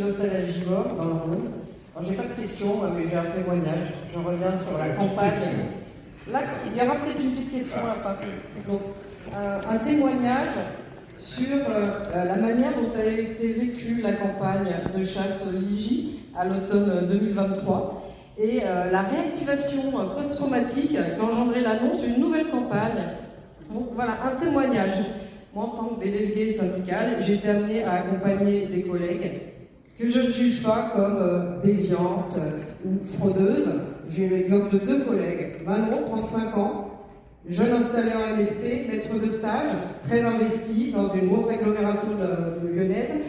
installée à Givors, dans le Rhône. Alors, j'ai pas de questions, mais j'ai un témoignage. Je reviens sur la campagne. Là, il y aura peut-être une petite question à la fin. Donc, un témoignage sur la manière dont a été vécue la campagne de chasse Vigie à l'automne 2023 et la réactivation post-traumatique qu'a engendré l'annonce d'une nouvelle campagne. Donc voilà, un témoignage. Moi, en tant que déléguée syndicale, j'ai été amenée à accompagner des collègues que je ne juge pas comme déviantes ou fraudeuses. J'ai l'exemple de 2 collègues. Manon, 35 ans, jeune installé en MSP, maître de stage, très investi dans une grosse agglomération lyonnaise,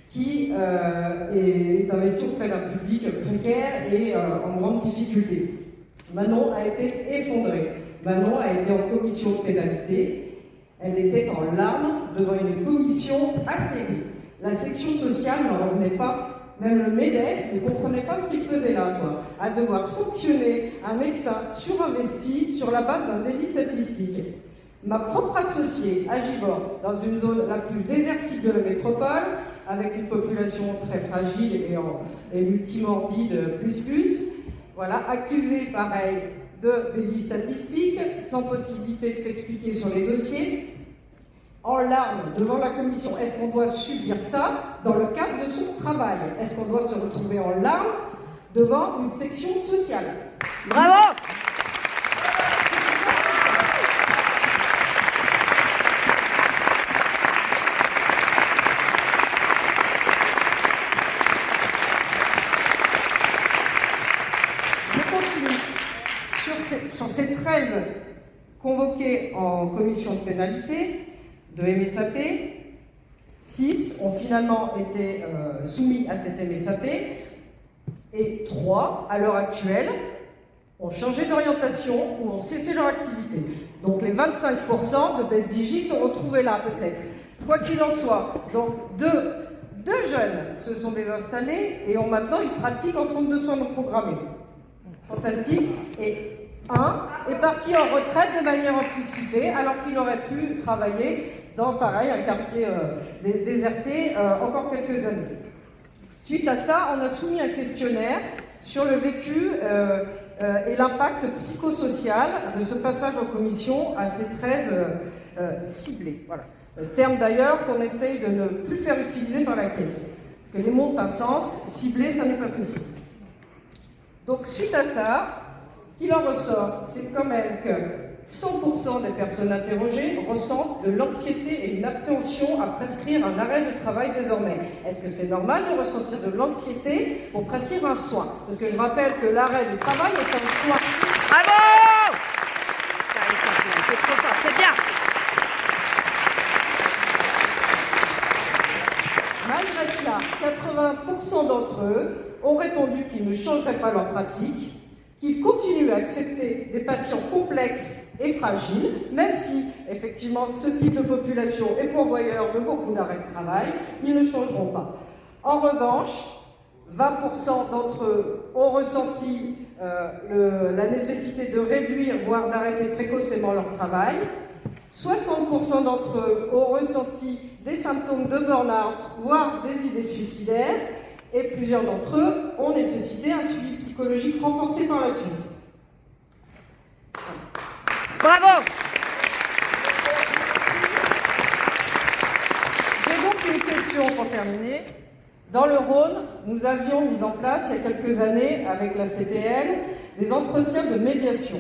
qui est investi auprès d'un public précaire et en grande difficulté. Manon a été effondrée. Manon a été en commission de pénalité. Elle était en larmes devant une commission atterrée. La section sociale n'en revenait pas. Même le MEDEF ne comprenait pas ce qu'il faisait là, quoi. À devoir sanctionner un médecin surinvesti sur la base d'un délit statistique. Ma propre associée à Givors, dans une zone la plus désertique de la métropole, avec une population très fragile et multimorbide, voilà, accusée, pareil, de délit statistique, sans possibilité de s'expliquer sur les dossiers, en larmes devant la commission. Est-ce qu'on doit subir ça dans le cadre de son travail? Est-ce qu'on doit se retrouver en larmes devant une section sociale? Bravo! Je continue. Sur ces 13 convoqués en commission de pénalité, de MSAP, 6 ont finalement été soumis à cette MSAP et 3, à l'heure actuelle, ont changé d'orientation ou ont cessé leur activité. Donc les 25% de BSDJ sont retrouvés là peut-être. Quoi qu'il en soit, donc deux jeunes se sont désinstallés et ont maintenant une pratique en centre de soins non programmés. Fantastique. Et un est parti en retraite de manière anticipée alors qu'il aurait pu travailler dans, pareil, un quartier déserté encore quelques années. Suite à ça, on a soumis un questionnaire sur le vécu et l'impact psychosocial de ce passage en commission à ces 13 ciblés. Voilà. Terme d'ailleurs qu'on essaye de ne plus faire utiliser dans la caisse. Parce que les mots ont un sens, ciblé, ça n'est pas possible. Donc suite à ça, ce qu'il en ressort, c'est quand même que 100% des personnes interrogées ressentent de l'anxiété et une appréhension à prescrire un arrêt de travail désormais. Est-ce que c'est normal de ressentir de l'anxiété pour prescrire un soin? Parce que je rappelle que l'arrêt du travail est un soin. Bravo! C'est trop fort, c'est bien. Malgré cela, 80% d'entre eux ont répondu qu'ils ne changeraient pas leur pratique, qu'ils continuent à accepter des patients complexes et fragiles, même si, effectivement, ce type de population est pourvoyeur de beaucoup d'arrêts de travail, ils ne changeront pas. En revanche, 20% d'entre eux ont ressenti la nécessité de réduire, voire d'arrêter précocement leur travail. 60% d'entre eux ont ressenti des symptômes de burn-out, voire des idées suicidaires, et plusieurs d'entre eux ont nécessité un suivi psychologique renforcé par la suite. Bravo! J'ai donc une question pour terminer. Dans le Rhône, nous avions mis en place il y a quelques années avec la CPL des entretiens de médiation.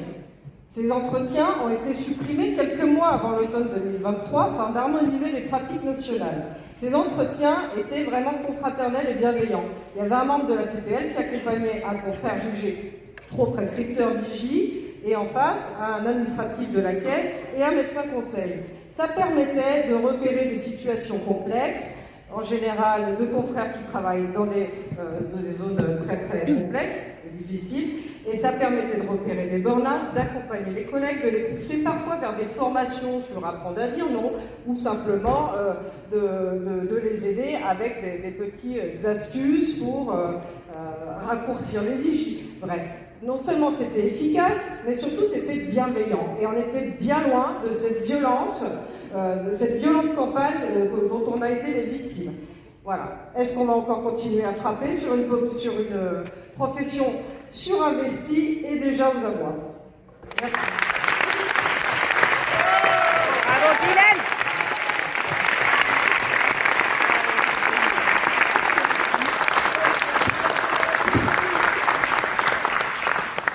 Ces entretiens ont été supprimés quelques mois avant l'automne 2023 afin d'harmoniser les pratiques nationales. Ces entretiens étaient vraiment confraternels et bienveillants. Il y avait un membre de la CPL qui accompagnait un confrère jugé trop prescripteur d'IJ et en face un administratif de la caisse et un médecin conseil. Ça permettait de repérer des situations complexes, en général de confrères qui travaillent dans des zones très très complexes et difficiles, et ça permettait de repérer des burn-out, d'accompagner les collègues, de les pousser parfois vers des formations sur apprendre à dire non, ou simplement de les aider avec des petites astuces pour raccourcir les IJ. Bref, non seulement c'était efficace, mais surtout c'était bienveillant, et on était bien loin de cette violence, de cette violente campagne dont on a été les victimes. Voilà. Est-ce qu'on va encore continuer à frapper sur une profession surinvestie et déjà aux abois? Merci.